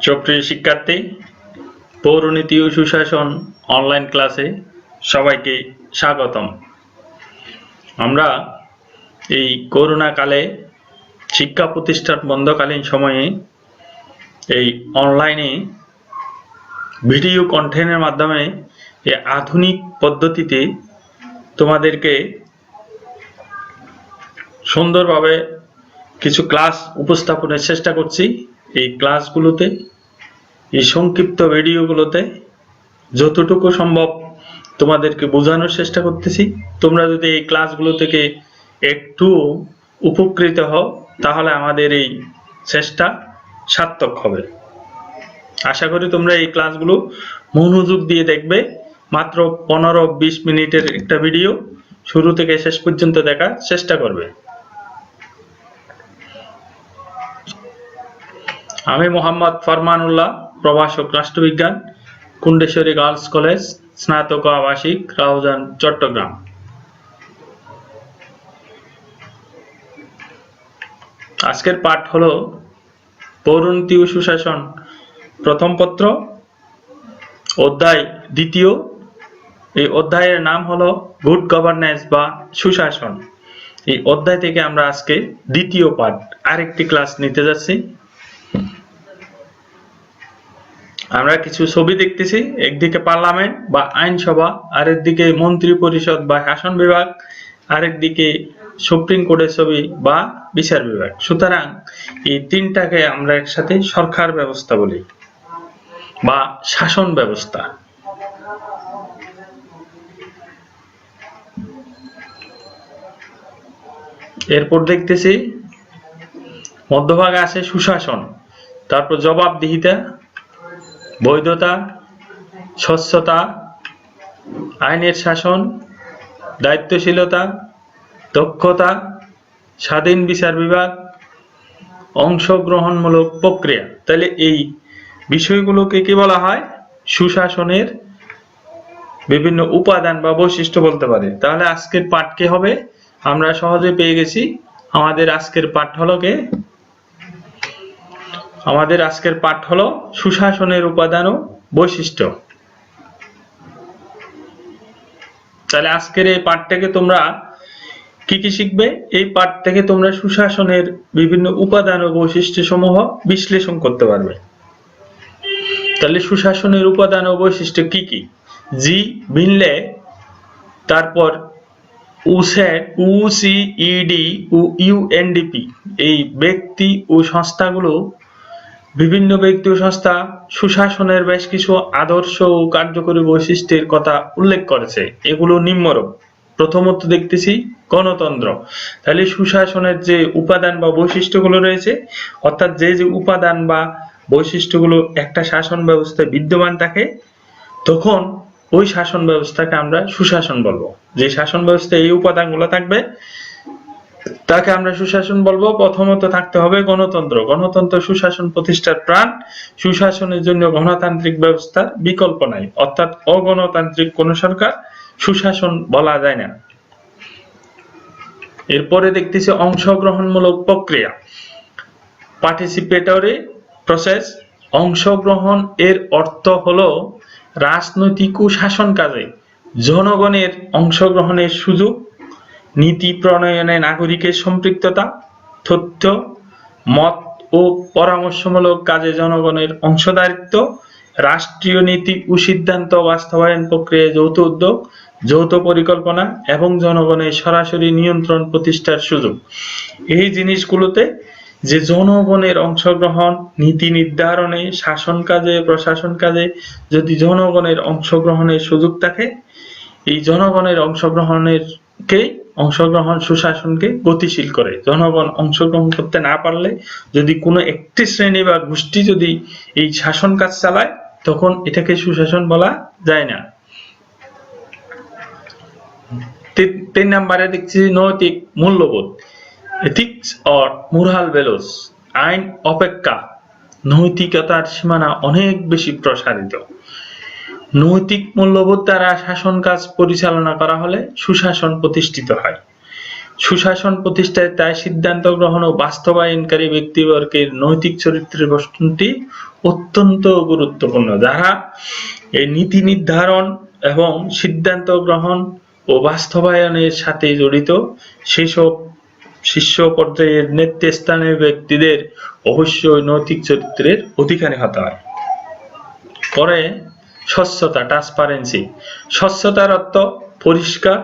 সুপ্রিয় শিক্ষার্থী, পৌরনীতি ও সুশাসন অনলাইন ক্লাসে সবাইকে স্বাগতম। আমরা এই করোনা কালে শিক্ষা প্রতিষ্ঠান বন্ধকালীন সময়ে এই অনলাইনে ভিডিও কন্টেন্টের মাধ্যমে এই আধুনিক পদ্ধতিতে তোমাদেরকে সুন্দরভাবে কিছু ক্লাস উপস্থাপনের চেষ্টা করছি। এই ক্লাসগুলোতে, এই সংক্ষিপ্ত ভিডিওগুলোতে যতটুকু সম্ভব তোমাদেরকে বোঝানোর চেষ্টা করতেছি। তোমরা যদি এই ক্লাসগুলো থেকে একটু উপকৃত হও তাহলে আমাদের এই চেষ্টা সার্থক হবে। আশা করি তোমরা এই ক্লাসগুলো মনোযোগ দিয়ে দেখবে। মাত্র 15-20 মিনিটের একটা ভিডিও, শুরু থেকে শেষ পর্যন্ত দেখার চেষ্টা করবে। আমি মোহাম্মদ ফরমানুল্লাহ, প্রভাষক রাষ্ট্রবিজ্ঞান, কুন্ডেশ্বরী গার্লস কলেজ, স্নাতক আবাসিক, রাউজান, চট্টগ্রাম। আজকের পাঠ হলো পৌরনীতি ও সুশাসন প্রথম পত্র, অধ্যায় 2। এই অধ্যায়ের নাম হলো গুড গভর্নেন্স বা সুশাসন। এই অধ্যায় থেকে আমরা আজকে 2য় পাঠ আরেকটি ক্লাস নিতে যাচ্ছি। আমরা কিছু ছবি দেখতেছি, একদিকে পার্লামেন্ট বা আইনসভা, আরেকদিকে মন্ত্রী পরিষদ বা শাসন বিভাগ, আরেকদিকে সুপ্রিম কোর্টের ছবি বা বিচার বিভাগ। সুতরাং এই তিনটাকে আমরা একসাথে সরকার ব্যবস্থা বলি বা শাসন ব্যবস্থা। এরপর দেখতেছি মধ্যভাগে আছে সুশাসন, তারপর জবাবদিহিতা, বৈধতা, স্বচ্ছতা, আইনের শাসন, দায়িত্বশীলতা, দক্ষতা, স্বাধীন বিচার বিভাগ, অংশগ্রহণমূলক প্রক্রিয়া। তাহলে এই বিষয়গুলোকে কি বলা হয়? সুশাসনের বিভিন্ন উপাদান বা বৈশিষ্ট্য বলতে পারে। তাহলে আজকের পাঠ কি হবে? আমরা সহজে পেয়ে গেছি। আমাদের আজকের পাঠ হলো কে? আমাদের আজকের পাঠ হলো সুশাসনের উপাদান ও বৈশিষ্ট্য। তাহলে আজকের এই পাঠ থেকে তোমরা কি কি শিখবে? এই পাঠ থেকে তোমরা সুশাসনের বিভিন্ন উপাদান ও বৈশিষ্ট্য সমূহ বিশ্লেষণ করতে পারবে। তাহলে সুশাসনের উপাদান ও বৈশিষ্ট্য কি কি? জি ভিনলে, তারপর উসেড, UCED ও UNDP, এই ব্যক্তি ও সংস্থাগুলো, বিভিন্ন ব্যক্তি ও সংস্থা সুশাসনের বেশ কিছু আদর্শ ও কার্যকরী বৈশিষ্ট্যের কথা উল্লেখ করেছে। এগুলো নিম্নরূপ। প্রথমত দেখতেছি গণতন্ত্র। তাহলে সুশাসনের যে উপাদান বা বৈশিষ্ট্যগুলো রয়েছে, অর্থাৎ যে যে উপাদান বা বৈশিষ্ট্যগুলো একটা শাসন ব্যবস্থায় বিদ্যমান থাকে, তখন ওই শাসন ব্যবস্থাকে আমরা সুশাসন বলবো। যে শাসন ব্যবস্থায় এই উপাদানগুলো থাকবে তাকে আমরা সুশাসন বলবো। প্রথমত থাকতে হবে গণতন্ত্র। গণতন্ত্র সুশাসন প্রতিষ্ঠার প্রাণ। সুশাসনের জন্য গণতান্ত্রিক ব্যবস্থার বিকল্প নাই, অর্থাৎ অগণতান্ত্রিক কোন সরকার সুশাসন বলা যায় না। এরপরে দেখতেছি অংশগ্রহণমূলক প্রক্রিয়া, পার্টিসিপেটরি প্রসেস। অংশগ্রহণ এর অর্থ হলো রাজনৈতিক ও শাসন কাজে জনগণের অংশগ্রহণের সুযোগ, নীতি প্রণয়নে নাগরিকের সম্পৃক্ততা, তথ্য, মত ও পরামর্শমূলক কাজে জনগণের অংশদারিত্ব, রাষ্ট্রীয় নীতি ও সিদ্ধান্ত বাস্তবায়ন প্রক্রিয়ায় যৌথ উদ্যোগ, যৌথ পরিকল্পনা এবং জনগণের সরাসরি নিয়ন্ত্রণ প্রতিষ্ঠার সুযোগ। এই জিনিসগুলোতে যে জনগণের অংশগ্রহণ, নীতি নির্ধারণে, শাসন কাজে, প্রশাসন কাজে যদি জনগণের অংশগ্রহণের সুযোগ থাকে, এই জনগণের অংশগ্রহণ সুশাসনকে গতিশীল করে। জনগণ অংশগ্রহণ করতে না পারলে, যদি কোনো একটি শ্রেণী বা গোষ্ঠী যদি এই শাসন কাজ চালায়, তখন এটাকে সুশাসন বলা যায় না। 3 নম্বরে দেখছি নৈতিক মূল্যবোধ, এথিক্স অর মোরাল ভ্যালুস। আইন অপেক্ষা নৈতিকতার সীমানা অনেক বেশি প্রসারিত। নৈতিক মূল্যবোধ দ্বারা শাসন কাজ পরিচালনা করা হলে সুশাসন প্রতিষ্ঠিত হয়। সুশাসন প্রতিষ্ঠায় তাই সিদ্ধান্ত গ্রহণ ও বাস্তবায়নকারী ব্যক্তিবর্গের নৈতিক চরিত্রের গঠনটি অত্যন্ত গুরুত্বপূর্ণ। যারা এই নীতি নির্ধারণ এবং সিদ্ধান্ত গ্রহণ ও বাস্তবায়নের সাথে জড়িত সেসব শীর্ষ পর্যায়ের নেতৃস্থানীয় ব্যক্তিদের অবশ্যই নৈতিক চরিত্রের অধিকারী হতে হয়। পরে স্বচ্ছতা, ট্রান্সপারেন্সি। স্বচ্ছতার অর্থ পরিষ্কার,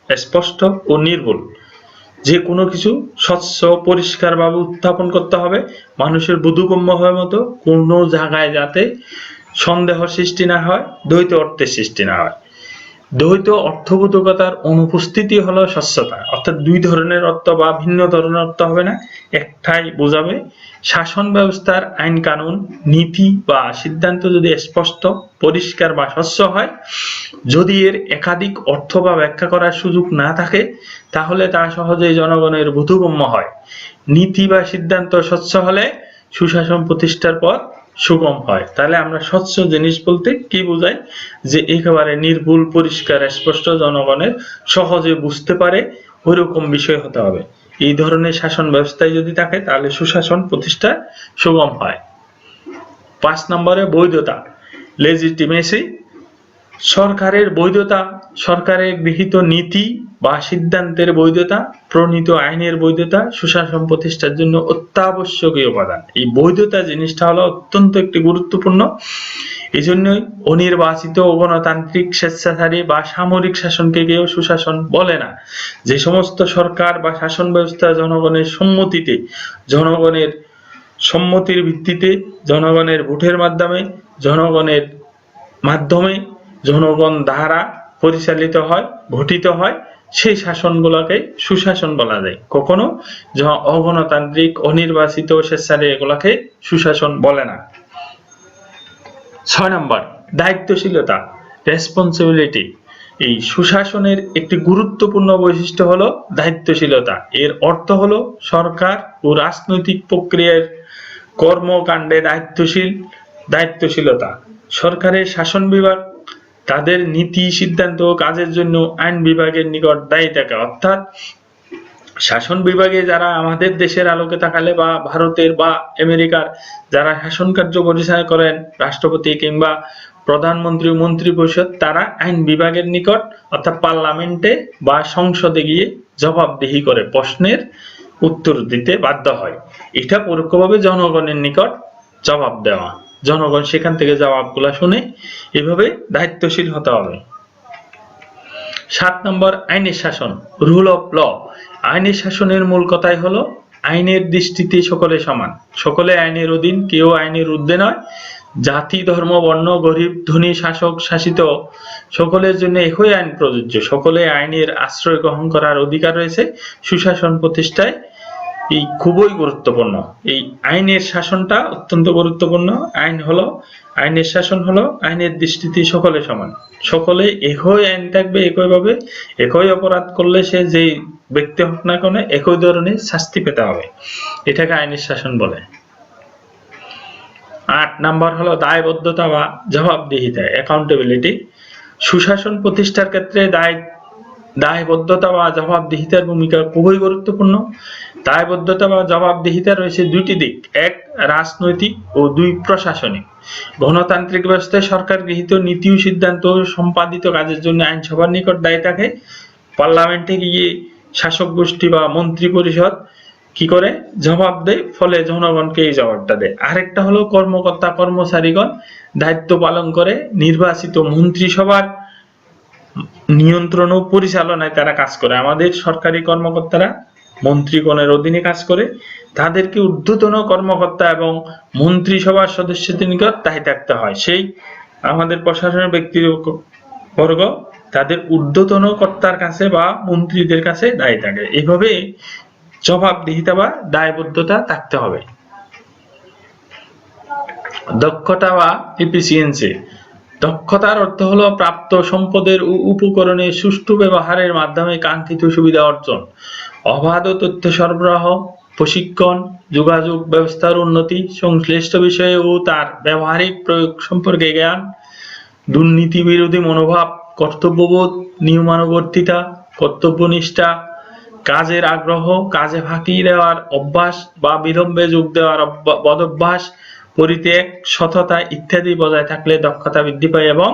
স্পষ্ট ও নির্ভুল। যে কোনো কিছু স্বচ্ছ পরিষ্কার ভাবে উত্থাপন করতে হবে, মানুষের বোধগম্য হওয়ার মতো, কোনো জায়গায় যাতে সন্দেহ সৃষ্টি না হয়, দ্বৈত অর্থের সৃষ্টি না হয়। দ্বৈত অর্থবোধকতার অনুপস্থিতি হলো স্বচ্ছতা, অর্থাৎ দুই ধরনের অর্থ বা ভিন্ন ধরনের অর্থ হবে না, একটাই বোঝাবে। শাসন ব্যবস্থার আইন কানুন, নীতি বা সিদ্ধান্ত যদি স্পষ্ট, পরিষ্কার বা স্বচ্ছ হয়, যদি এর একাধিক অর্থ বা ব্যাখ্যা করার সুযোগ না থাকে, তাহলে তা সহজেই জনগণের বোধগম্য হয়। নীতি বা সিদ্ধান্ত স্বচ্ছ হলে সুশাসন প্রতিষ্ঠার পথ সুগম হয়। তাহলে আমরা স্বচ্ছ জিনিস বলতে কি বোঝাই? যে একেবারে নির্ভুল, পরিষ্কার, স্পষ্ট, জনগণের সহজে বুঝতে পারে ওইরকম বিষয় হতে হবে। এই ধরনের শাসন ব্যবস্থায় যদি থাকে তাহলে সুশাসন প্রতিষ্ঠা সুগম হয়। 5 নম্বরে বৈধতা, লেজিটিমেসি। সরকারের বৈধতা, সরকারের গৃহীত নীতি বা সিদ্ধান্তের বৈধতা, প্রণীত আইনের বৈধতা সুশাসন প্রতিষ্ঠার জন্য অত্যাবশ্যকীয় উপাদান। এই বৈধতা জিনিসটা হলো অত্যন্ত একটি গুরুত্বপূর্ণ। এই জন্যই অনির্বাচিত, গণতান্ত্রিক, স্বেচ্ছাচারী বা সামরিক শাসনকে কেউ সুশাসন বলে না। যে সমস্ত সরকার বা শাসন ব্যবস্থা জনগণের সম্মতিতে, জনগণের সম্মতির ভিত্তিতে, জনগণের ভোটের মাধ্যমে জনগণ দ্বারা পরিচালিত হয়, গঠিত হয়, সেই শাসনগুলোকে সুশাসন বলা যায়। কখনো অগণতান্ত্রিক, অনির্বাচিত, স্বেচ্ছাচারী এগুলাকে সুশাসন বলে না। 6 নম্বর দায়িত্বশীলতা, রেসপন্সিবিলিটি। এই সুশাসনের একটি গুরুত্বপূর্ণ বৈশিষ্ট্য হলো দায়িত্বশীলতা। এর অর্থ হলো সরকার ও রাজনৈতিক প্রক্রিয়ার কর্মকাণ্ডে দায়িত্বশীলতা। সরকারের শাসন বিভাগ তাদের নীতি, সিদ্ধান্ত ও কাজের জন্য আইন বিভাগের নিকট দায়ী থাকে। অর্থাৎ শাসন বিভাগে যারা আমাদের দেশের আলোকে তাকালে বা ভারতের বা আমেরিকার যারা শাসন কার্য পরিচালনা করেন, রাষ্ট্রপতি কিংবা প্রধানমন্ত্রী, মন্ত্রী পরিষদ, তারা আইন বিভাগের নিকট অর্থাৎ পার্লামেন্টে বা সংসদে গিয়ে জবাবদিহি করে, প্রশ্নের উত্তর দিতে বাধ্য হয়। এটা পরোক্ষভাবে জনগণের নিকট জবাব দেওয়া, জনগণ সেখান থেকে জবাবগুলা শুনে, এভাবে দায়িত্বশীল হতে হবে। 7 নম্বর আইনের শাসন, রুল অফ ল। আইনের শাসনের মূল কথাই হলো আইনের দৃষ্টিতে সকলে সমান, সকলে আইনের অধীন, কেউ আইনের ঊর্ধ্বে নয়। জাতি, ধর্ম, বর্ণ, গরিব, ধনী, শাসক, শাসিত সকলের জন্য একই আইন প্রযোজ্য। সকলে আইনের আশ্রয় গ্রহণ করার অধিকার রয়েছে। সুশাসন প্রতিষ্ঠায় এই খুবই গুরুত্বপূর্ণ। এই আইনের শাসনটা অত্যন্ত গুরুত্বপূর্ণ। আইনের শাসন হলো আইনের দৃষ্টিতে সকলে সমান, সকলে একই আইন থাকবে, একইভাবে, একই অপরাধ করলে সে যে ব্যক্তি হোক না কেন একই ধরনের শাস্তি পেতে হবে। এটাকে আইনের শাসন বলে। 8 নম্বর হলো দায়বদ্ধতা বা জবাবদিহিতা, অ্যাকাউন্টেবিলিটি। সুশাসন প্রতিষ্ঠার ক্ষেত্রে দায়বদ্ধতা বা জবাবদিহিতার ভূমিকা খুবই গুরুত্বপূর্ণ। দায়বদ্ধতা বা জবাবদিহিতা রয়েছে দুইটি দিক, 1 রাজনৈতিক ও 2 প্রশাসনিক। গণতান্ত্রিক ব্যবস্থায় সরকার গৃহীত নীতি ও সিদ্ধান্ত সম্পাদিত কাজের জন্য আইনসভার নিকট দায়ী থাকে। পার্লামেন্টে গিয়ে শাসক গোষ্ঠী বা মন্ত্রী পরিষদ কি করে জবাব দেয়, ফলে জনগণকে এই জবাবটা দেয়। আরেকটা হলো কর্মকর্তা কর্মচারীগণ দায়িত্ব পালন করে, নির্বাচিত মন্ত্রিসভার নিয়ন্ত্রণ ও পরিচালনায় তারা কাজ করে। আমাদের সরকারি কর্মকর্তারা মন্ত্রীগণের অধীনে কাজ করে, তাদেরকে ঊর্ধ্বতন কর্মকর্তা এবং মন্ত্রিসভার সদস্যদের নিকট দায়ী থাকতে হয়। সেই আমাদের প্রশাসনের ব্যক্তিবর্গ তাদের ঊর্ধ্বতন কর্তার কাছে বা মন্ত্রীদের কাছে দায়ী থাকে। এইভাবে জবাবদিহিতা বা দায়বদ্ধতা থাকতে হবে। দক্ষতা বা এফিসিয়েন্সি। দক্ষতার অর্থ হলো প্রাপ্ত সম্পদের ও উপকরণের সুষ্ঠু ব্যবহারের মাধ্যমে কাঙ্ক্ষিত সুবিধা অর্জন, অবাধ তথ্য সরবরাহ, প্রশিক্ষণ, যোগাযোগ ব্যবস্থার উন্নতি, সংশ্লিষ্ট বিষয়ে ও তার ব্যবহারিক প্রয়োগ সম্পর্কে জ্ঞান, দুর্নীতি বিরোধী মনোভাব, কর্তব্যবোধ, নিয়মানুবর্তিতা, কর্তব্যনিষ্ঠা, কাজের আগ্রহ, কাজে ফাঁকি দেওয়ার অভ্যাস বা বিলম্বে যোগ দেওয়ার বদভ্যাস পরিত্যাগ, সততা ইত্যাদি বজায় থাকলে দক্ষতা বৃদ্ধি পায় এবং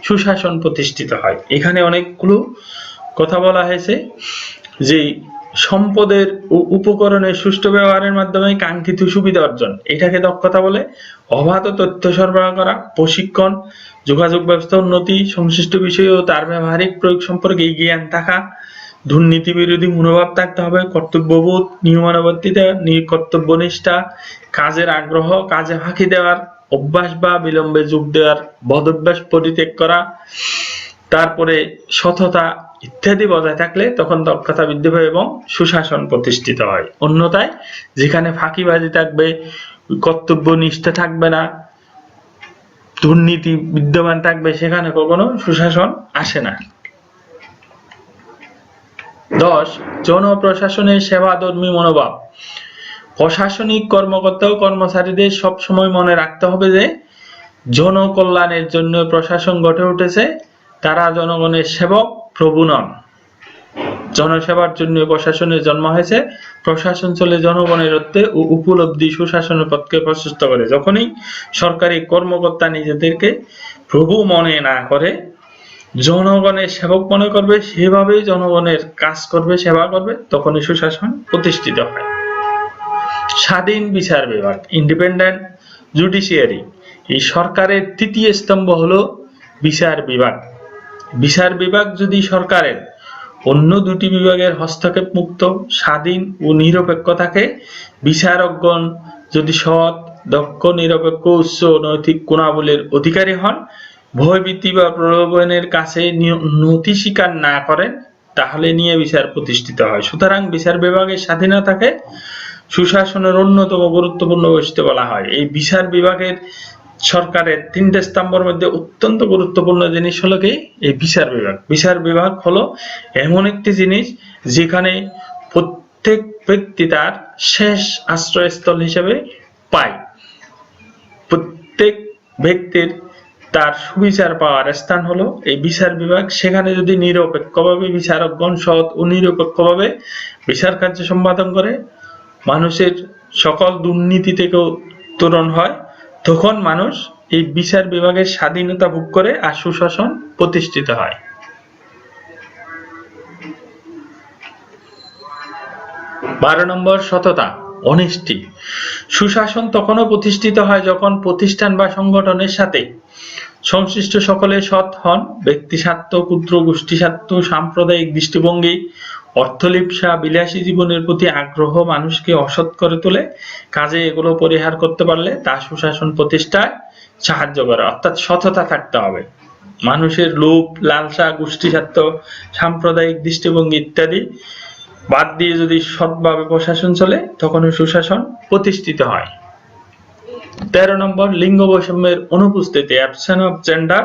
সুশাসন প্রতিষ্ঠিত হয়। এখানে অনেকগুলো কথা বলা হয়েছে যে সম্পদের উপকরণের সুষ্ঠু ব্যবহারের মাধ্যমে কাঙ্ক্ষিত সুবিধা অর্জন, এটাকে দক্ষতা বলে। অবাধ তথ্য সরবরাহ করা, প্রশিক্ষণ, যোগাযোগ ব্যবস্থা উন্নতি, সংশ্লিষ্ট বিষয় ও তার ব্যবহারিক প্রয়োগ সম্পর্কে জ্ঞান থাকা, দুর্নীতি বিরোধী মনোভাব থাকতে হবে, কর্তব্যবোধ, নিয়মানুবর্তিতা, কর্তব্যনিষ্ঠা, কাজের আগ্রহ, কাজে ফাঁকি দেওয়ার অভ্যাস বা বিলম্বে যোগ দেওয়ার বদভ্যাস পরিত্যাগ করা, তারপরে সততা ইত্যাদি বজায় থাকলে তখন দক্ষতা বৃদ্ধি পায় এবং সুশাসন প্রতিষ্ঠিত হয়। অন্যথায় যেখানে ফাঁকিবাজি থাকবে, কর্তব্যনিষ্ঠা থাকবে না, দুর্নীতি বিদ্যমান থাকবে, সেখানে কখনো সুশাসন আসে না। 10. জনপ্রশাসনের সেবাধর্মী মনোভাব। প্রশাসনিক কর্মকর্তা ও কর্মচারীদের সবসময় মনে রাখতে হবে যে জনকল্যাণের জন্য প্রশাসন গঠে উঠেছে, তারা জনগণের সেবক, প্রভু নন। জনসেবার জন্য প্রশাসনের জন্ম হয়েছে। প্রশাসন চলে জনগণের অর্থে ও উপলব্ধি সুশাসনের পথকে প্রশস্ত করে। যখনই সরকারি কর্মকর্তা নিজেদেরকে প্রভু মনে না করে জনগণের সেবক মনে করবে, সেভাবে জনগণের কাজ করবে, সেবা করবে, তখনই সুশাসন প্রতিষ্ঠিত হয়। স্বাধীন বিচার বিভাগ, ইন্ডিপেন্ডেন্ট জুডিশিয়ারি। এই সরকারের তৃতীয় স্তম্ভ হলো বিচার বিভাগ। বিচার বিভাগ যদি সরকারের অন্য দুটি বিভাগের হস্তক্ষেপ মুক্ত, স্বাধীন ও নিরপেক্ষ থাকে, বিচারকগণ যদি সৎ, দক্ষ, নিরপেক্ষ, উচ্চ নৈতিক গুণাবলীর অধিকারী হন, ভয়ভীতি বা প্রলোভনের কাছে নতি স্বীকার না করেন, তাহলে নিয়ে বিচার প্রতিষ্ঠিত হয়। সুতরাং বিচার বিভাগের স্বাধীনতাকে সুশাসনের অন্যতম গুরুত্বপূর্ণ বৈশিষ্ট্য বলা হয়। এই বিচার বিভাগের সরকারের তিনটে স্তম্ভের মধ্যে অত্যন্ত গুরুত্বপূর্ণ জিনিস হলো কি এই বিচার বিভাগ। বিচার বিভাগ হলো এমন একটি জিনিস যেখানে প্রত্যেক ব্যক্তি তার শেষ আশ্রয়স্থল হিসেবে পায়। প্রত্যেক ব্যক্তির তার সুবিচার পাওয়ার স্থান হলো এই বিচার বিভাগ। সেখানে যদি নিরপেক্ষভাবে বিচারকগণ সৎ ও নিরপেক্ষভাবে বিচার কার্য সম্পাদন করে, মানুষের সকল দুর্নীতি থেকেও উত্তরণ হয়, তখন মানুষ এই বিচার বিভাগের স্বাধীনতা ভোগ করে আর সুশাসন প্রতিষ্ঠিত হয়। বারো নম্বর, সততা, অনেস্টি। সুশাসন তখনও প্রতিষ্ঠিত হয় যখন প্রতিষ্ঠান বা সংগঠনের সাথে সংশ্লিষ্ট সকলে সৎ হন। ব্যক্তি স্বার্থ, ক্ষুদ্র গোষ্ঠী স্বার্থ, সাম্প্রদায়িক দৃষ্টিভঙ্গি, অর্থলিপ্সা, বিলাসী জীবনের প্রতি আগ্রহ মানুষকে অসৎ করে তোলে। কাজে এগুলো পরিহার করতে পারলে তা সুশাসন প্রতিষ্ঠায় সাহায্য করে। অর্থাৎ সততা থাকতে হবে। মানুষের লোভ, লালসা, গোষ্ঠী স্বার্থ, সাম্প্রদায়িক দৃষ্টিভঙ্গি ইত্যাদি বাদ দিয়ে যদি সৎভাবে প্রশাসন চলে, তখন সুশাসন প্রতিষ্ঠিত হয়। 13 নম্বর, লিঙ্গ বৈষম্যের অনুপস্থিতি, অ্যাবসেন্স অফ জেন্ডার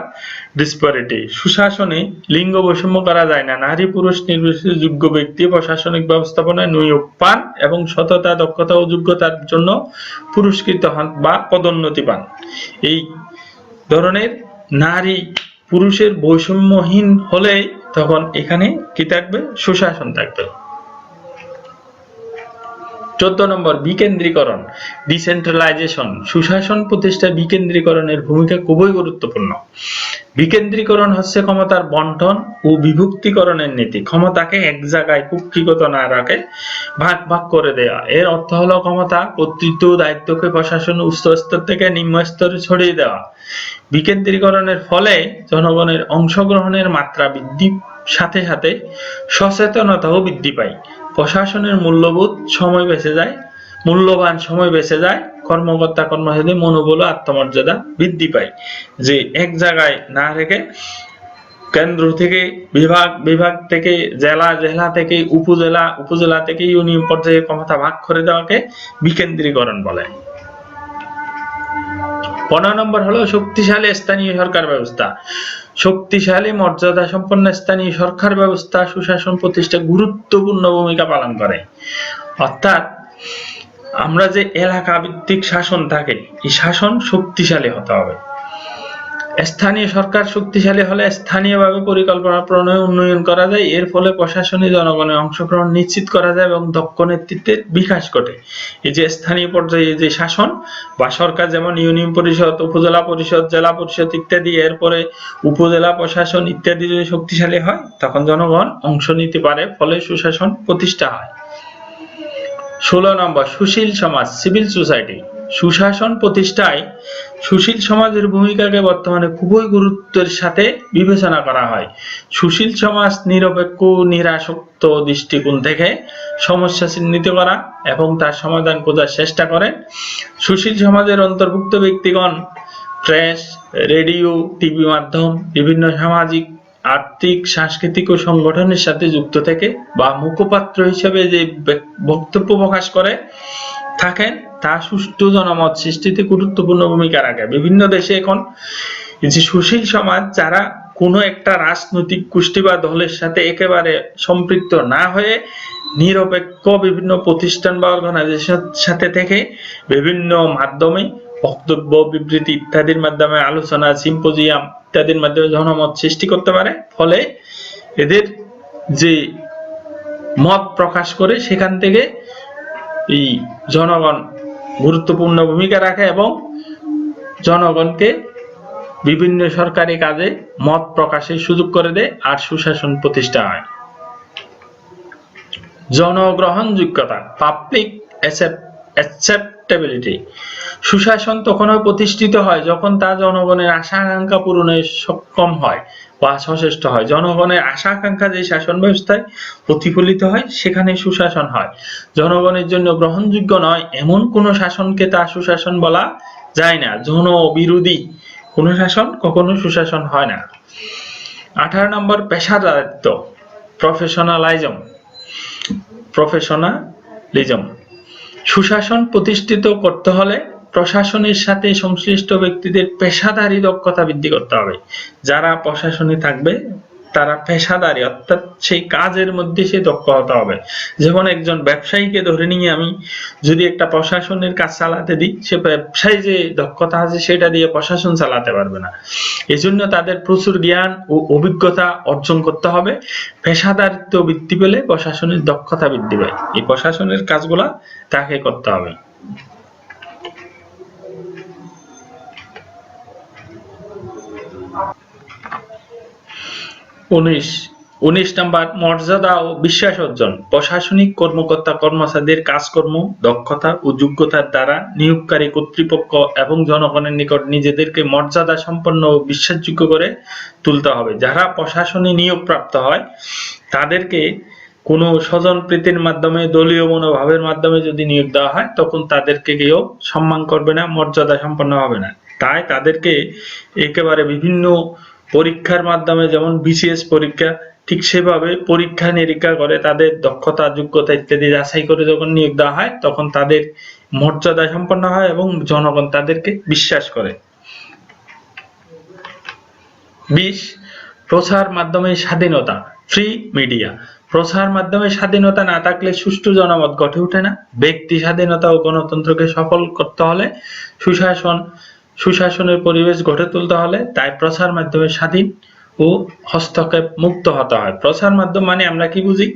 ডিসপ্যারিটি। সুশাসনে লিঙ্গ বৈষম্য করা যায় না। নারী পুরুষ নির্বিশেষে যোগ্য ব্যক্তি প্রশাসনিক ব্যবস্থাপনায় নিয়োগ পান এবং সততা, দক্ষতা ও যোগ্যতার জন্য পুরস্কৃত হন বা পদোন্নতি পান। এই ধরনের নারী পুরুষের বৈষম্যহীন হলে তখন এখানে কি থাকবে? সুশাসন থাকবে। 14 নম্বর, বিকেন্দ্রীকরণ, ডিসেন্ট্রালাইজেশন। সুশাসন প্রতিষ্ঠায় বিকেন্দ্রীকরণের ভূমিকা খুবই গুরুত্বপূর্ণ। বিকেন্দ্রীকরণ হচ্ছে ক্ষমতার বন্টন ও বিভক্তিকরণের নীতি। ক্ষমতাকে এক জায়গায় কুক্ষিগত না রাখে ভাগ ভাগ করে দেওয়া। এর অর্থ হলো ক্ষমতা, কর্তৃত্ব, দায়িত্বকে প্রশাসন উচ্চ স্তর থেকে নিম্ন স্তরে ছড়িয়ে দেওয়া। বিকেন্দ্রীকরণের ফলে জনগণের অংশগ্রহণের মাত্রা বৃদ্ধির সাথে সাথে সচেতনতাও বৃদ্ধি পায়। প্রশাসনের মূল্যবান সময় বেঁচে যায়। কর্মকর্তা কর্মচারীদের মনোবল ও আত্মমর্যাদা বৃদ্ধি পায়। যে এক জায়গায় না রেখে কেন্দ্র থেকে বিভাগ থেকে জেলা থেকে উপজেলা থেকে ইউনিয়ন পর্যায়ে ক্ষমতা ভাগ করে দেওয়াকে বিকেন্দ্রীকরণ বলে। 15 নম্বর হলো শক্তিশালী স্থানীয় সরকার ব্যবস্থা। শক্তিশালী মর্যাদা সম্পন্ন স্থানীয় সরকার ব্যবস্থা সুশাসন প্রতিষ্ঠায় গুরুত্বপূর্ণ ভূমিকা পালন করে। অর্থাৎ আমরা যে এলাকা ভিত্তিক শাসন থাকে, এই শাসন শক্তিশালী হতে হবে। স্থানীয় সরকার শক্তিশালী হলে স্থানীয়ভাবে পরিকল্পনা প্রণয়ন উন্নয়ন করা যায়, এর ফলে প্রশাসনে জনগণের অংশগ্রহণ নিশ্চিত করা যায় এবং দক্ষ নেতৃত্বের বিকাশ ঘটে। এই যে স্থানীয় পর্যায়ে যে শাসন বা সরকার, যেমন ইউনিয়ন পরিষদ, উপজেলা পরিষদ, জেলা পরিষদ ইত্যাদি, এরপরে উপজেলা প্রশাসন ইত্যাদি যদি শক্তিশালী হয় তখন জনগণ অংশ নিতে পারে, ফলে সুশাসন প্রতিষ্ঠা হয়। 16 নম্বর, সুশীল সমাজ, সিভিল সোসাইটি। সুশাসন প্রতিষ্ঠায় সুশীল সমাজের ভূমিকাকে বর্তমানে খুবই গুরুত্বের সাথে বিবেচনা করা হয়। সুশীল সমাজ নিরপেক্ষ নিরাসক্ত দৃষ্টিকোণ থেকে সমস্যা চিহ্নিত করা এবং তার সমাধান খোঁজার চেষ্টা করে। সুশীল সমাজের অন্তর্ভুক্ত ব্যক্তিগণ প্রেস, রেডিও, টিভি মাধ্যম, বিভিন্ন সামাজিক, আর্থিক, সাংস্কৃতিক ও সংগঠনের সাথে যুক্ত থেকে বা মুখপাত্র হিসেবে যে বক্তব্য প্রকাশ করে থাকেন তা সুষ্ঠু জনমত সৃষ্টিতে গুরুত্বপূর্ণ ভূমিকা রাখে। বিভিন্ন দেশে এখন যে সুশীল সমাজ, যারা কোনো একটা রাজনৈতিক গোষ্ঠী বা দলের সাথে একেবারে সম্পৃক্ত না হয়ে নিরপেক্ষ বিভিন্ন প্রতিষ্ঠান বা অর্গানাইজেশনের সাথে থেকে বিভিন্ন মাধ্যমে বক্তব্য, বিবৃতি ইত্যাদির মাধ্যমে, আলোচনা, সিম্পোজিয়াম ইত্যাদির মাধ্যমে জনমত সৃষ্টি করতে পারে, ফলে এদের যে মত প্রকাশ করে সেখান থেকে এই জনগণ গুরুত্বপূর্ণ ভূমিকা রাখে এবং জনগণকে বিভিন্ন সরকারি কাজে মত প্রকাশের সুযোগ করে দেয়, আর সুশাসন প্রতিষ্ঠা হয়। জনগ্রহণযোগ্যতা, পাবলিক অ্যাকসেপ্টেবিলিটি। সুশাসন তখনই প্রতিষ্ঠিত হয় যখন তা জনগণের আশা আকাঙ্ক্ষা পূরণে সক্ষম হয় বা সচেষ্ট হয়। জনগণের আশা আকাঙ্ক্ষা যে শাসন ব্যবস্থায় প্রতিফলিত হয় সেখানে সুশাসন হয়। জনগণের জন্য গ্রহণযোগ্য নয় এমন কোন শাসনকে তা সুশাসন বলা যায় না। জনবিরোধী কোন শাসন কখনো সুশাসন হয় না। 18 নম্বর, পেশাদারিত্ব, প্রফেশনালিজম। সুশাসন প্রতিষ্ঠিত করতে হলে প্রশাসনের সাথে সংশ্লিষ্ট ব্যক্তিদের পেশাদারি দক্ষতা বৃদ্ধি করতে হবে। যারা প্রশাসনে থাকবে তারা পেশাদারি, অর্থাৎ সেই কাজের মধ্যে সে দক্ষ হতে হবে। যেমন একজন ব্যবসায়ীকে ধরে নিয়ে আমি যদি একটা প্রশাসনের কাজ চালাতে দিই, সে ব্যবসায়ী যে দক্ষতা আছে সেটা দিয়ে প্রশাসন চালাতে পারবে না। এজন্য তাদের প্রচুর জ্ঞান ও অভিজ্ঞতা অর্জন করতে হবে। পেশাদারিত্ব বৃদ্ধি পেলে প্রশাসনের দক্ষতা বৃদ্ধি পায়। এই প্রশাসনের কাজগুলা তাকে করতে হবে। 19 নম্বর, মর্যাদা ও বিশ্বাস অর্জন। প্রশাসনিক কর্মকর্তা কর্মচারীদের কাজকর্ম, দক্ষতা ও যোগ্যতার দ্বারা নিয়োগকারী কর্তৃপক্ষ এবং জনগণের নিকট নিজেদেরকে মর্যাদা সম্পন্ন ও বিশ্বাসযোগ্য করে তুলতে হবে। যারা প্রশাসনে নিয়োগপ্রাপ্ত হয় তাদেরকে কোনো স্বজন প্রীতির মাধ্যমে, দলীয় মনোভাবের মাধ্যমে যদি নিয়োগ দেওয়া হয় তখন তাদেরকে কেউ সম্মান করবে না, মর্যাদা সম্পন্ন হবে না। তাই তাদেরকে একেবারে বিভিন্ন পরীক্ষার মাধ্যমে, যেমন বিসিএস পরীক্ষা, ঠিক সেভাবে পরীক্ষা নিরীক্ষা করে তাদের দক্ষতা, যোগ্যতা ইত্যাদি যাচাই করে যখন নিয়োগ দেওয়া হয় তখন তাদের মর্যাদা সম্পন্ন হয় এবং জনগণ তাদেরকে বিশ্বাস করে। 20, প্রচার মাধ্যমে স্বাধীনতা, ফ্রি মিডিয়া। প্রচার মাধ্যমে স্বাধীনতা না থাকলে সুষ্ঠু জনমত গঠে ওঠে না। ব্যক্তি স্বাধীনতা ও গণতন্ত্রকে সফল করতে হলে সুশাসনের পরিবেশ গড়ে তুলতে হলে তাই প্রচার মাধ্যমে স্বাধীন ও হস্তক্ষেপ মুক্ত হতে হয়। প্রচার মাধ্যম মানে আমরা কি বুঝি?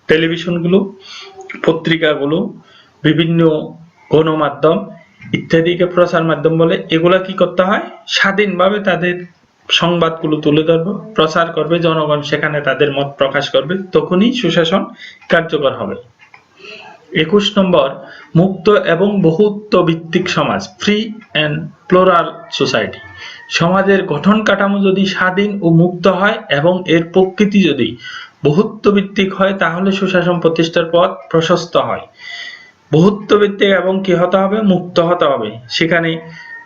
টেলিভিশনগুলো, পত্রিকাগুলো, বিভিন্ন গণমাধ্যম ইত্যাদিকে প্রচার মাধ্যম বলে। এগুলা কি করতে হয়? স্বাধীনভাবে তাদের সংবাদগুলো তুলে ধরবে, প্রচার করবে, জনগণ সেখানে তাদের মত প্রকাশ করবে, তখনই সুশাসন কার্যকর হবে। 21 নম্বর, মুক্ত এবং বহুত্ব ভিত্তিক সমাজ, ফ্রি এন্ড প্লুরাল সোসাইটি। সমাজের গঠন কাঠামো যদি স্বাধীন ও মুক্ত হয় এবং এর প্রকৃতি যদি বহুত্ব ভিত্তিক হয় তাহলে সুশাসন প্রতিষ্ঠার পথ প্রশস্ত হয়। বহুত্ব ভিত্তিক এবং কি হতে হবে? মুক্ত হতে হবে। সেখানে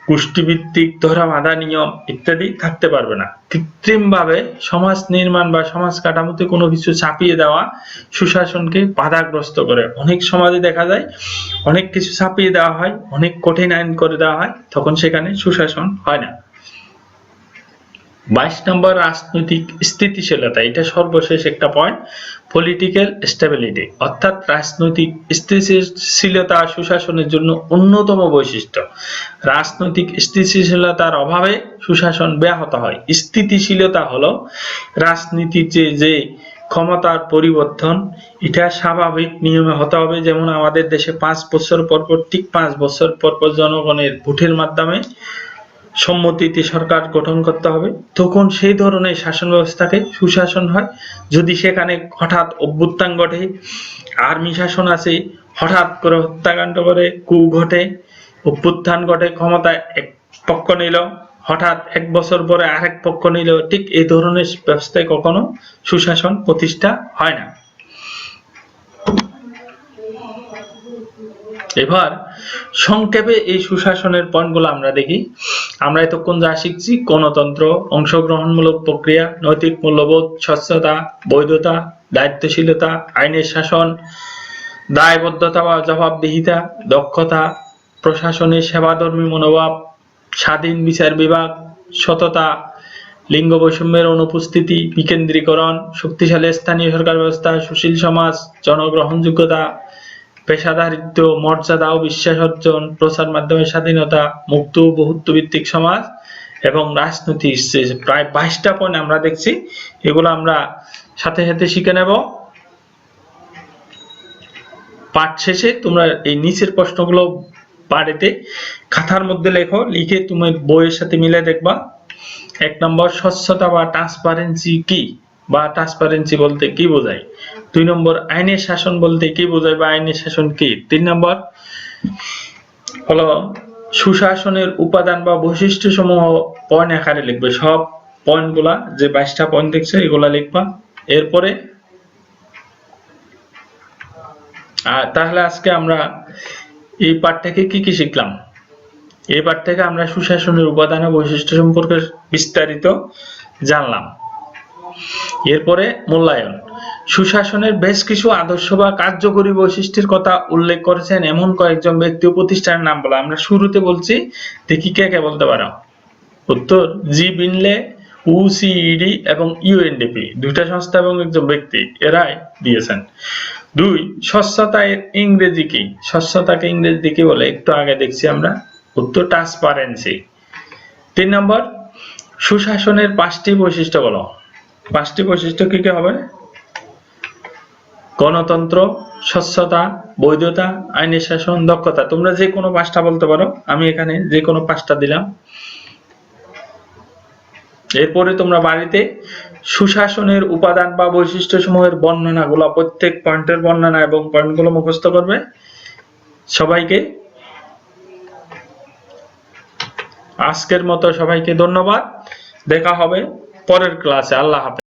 গোষ্ঠীভিত্তিক ধরা বাঁধা নিয়ম ইত্যাদি থাকতে পারবে না। কৃত্রিম ভাবে সমাজ নির্মাণ বা সমাজ কাঠামোতে কোনো কিছু চাপিয়ে দেওয়া সুশাসনকে বাধাগ্রস্ত করে। অনেক সমাজে দেখা যায় অনেক কিছু চাপিয়ে দেওয়া হয়, অনেক কঠিন আইন করে দেওয়া হয়, তখন সেখানে সুশাসন হয় না। 22 নম্বর রাজনৈতিক স্থিতিশীলতা, এটা সর্বশেষ একটা পয়েন্ট। পলিটিক্যাল স্টেবিলিটি অর্থাৎ রাজনৈতিক স্থিতিশীলতা সুশাসনের জন্য অন্যতম বৈশিষ্ট্য। রাজনৈতিক স্থিতিশীলতার অভাবে সুশাসন ব্যাহত হয়। স্থিতিশীলতা হলো রাজনীতির যে ক্ষমতার পরিবর্তন, এটা স্বাভাবিক নিয়মে হতে হবে। যেমন আমাদের দেশে 5 বছর পর পর, ঠিক 5 বছর পর পর জনগণের ভোটের মাধ্যমে সম্মতিতে সরকার গঠন করতে হবে, তখন সেই ধরনের শাসন ব্যবস্থাকে সুশাসন হয়। যদি সেখানে হঠাৎ অভ্যুত্থান ঘটে, আর্মি শাসন আছে, হঠাৎ করে হত্যাকাণ্ড করে, কু ঘটে, অভ্যুত্থান ঘটে, ক্ষমতায় এক পক্ষ নিল, হঠাৎ 1 বছর পরে আরেক পক্ষ নিল, ঠিক এই ধরনের ব্যবস্থায় কখনো সুশাসন প্রতিষ্ঠা হয় না। এবার সংক্ষেপে এই সুশাসনের পয়েন্টগুলো আমরা দেখি। আমরা এতক্ষণ যা শিখছি, গণতন্ত্র, অংশগ্রহণমূলক প্রক্রিয়া, নৈতিক মূল্যবোধ, স্বচ্ছতা, বৈধতা, দায়িত্বশীলতা, আইনের শাসন, দায়বদ্ধতা বা জবাবদিহিতা, দক্ষতা, প্রশাসনের সেবাধর্মী মনোভাব, স্বাধীন বিচার বিভাগ, সততা, লিঙ্গ বৈষম্যের অনুপস্থিতি, বিকেন্দ্রীকরণ, শক্তিশালী স্থানীয় সরকার ব্যবস্থা, সুশীল সমাজ, জনগ্রহণযোগ্যতা, পেশাদারিত্ব, মর্যাদা ও বিশ্বাস অর্জন, প্রচার মাধ্যমের স্বাধীনতা, মুক্ত ও বহুত্বভিত্তিক সমাজ এবং রাজনৈতিক। প্রায় 22টা পয়েন্ট আমরা দেখছি, এগুলো আমরা সাথে সাথে শিখে নেব। পাঠ শেষে তোমরা এই নিচের প্রশ্নগুলো বাড়িতে খাতার মধ্যে লেখো, লিখে তুমি বইয়ের সাথে মিলে দেখবা। 1 নম্বর, স্বচ্ছতা বা ট্রান্সপারেন্সি কি, বা ট্রান্সপারেন্সি বলতে কি বোঝায়। 2 নম্বর, আইনের শাসন বলতে কি বোঝায় বা আইনের শাসন কি। 3 নম্বর হলো সুশাসনের উপাদান বা বৈশিষ্ট্য সমূহ পয়েন্ট আকারে লিখবে। সব পয়েন্টগুলা, যে 22টা পয়েন্ট দেখছো, এগুলা লিখবা। এরপরে তাহলে আজকে আমরা এই পাঠ থেকে কি কি শিখলাম। এই পাঠ থেকে আমরা সুশাসনের উপাদান ও বৈশিষ্ট্য সম্পর্কে বিস্তারিত জানলাম। এরপরে মূল্যায়ন। সুশাসনের বেশ কিছু আদর্শ বা কার্যকরী বৈশিষ্ট্যের কথা উল্লেখ করেছেন এমন কয়েকজন ব্যক্তি ও প্রতিষ্ঠানের নাম বলা। আমরা শুরুতে বলছি, দেখি কে কে বলতে পারো। উত্তর, জি বিনলে, UCED এবং UNDP, দুইটা সংস্থা এবং একজন ব্যক্তি, এরাই দিয়েছেন। 2, স্বচ্ছতা এর ইংরেজি কি। স্বচ্ছতাকে ইংরেজি কি বলে, একটু আগে দেখছি আমরা। উত্তর, ট্রান্সপারেন্সি। 3 নম্বর, সুশাসনের 5টি বৈশিষ্ট্য বলো। 5টি বৈশিষ্ট্য কি কি হবে? গণতন্ত্র, স্বচ্ছতা, বৈধতা, আইনের শাসন, দক্ষতা। তোমরা যে কোনো 5টা বলতে পারো, আমি এখানে যে কোনো 5টা দিলাম। এরপরে তোমরা বাড়িতে সুশাসনের উপাদান বা বৈশিষ্ট্য সমূহের বর্ণনাগুলো, প্রত্যেক পয়েন্টের বর্ণনা এবং পয়েন্টগুলো মুখস্থ করবে। সবাইকে আজকের মতো সবাইকে ধন্যবাদ। দেখা হবে পরের ক্লাসে। আল্লাহ হাফেজ।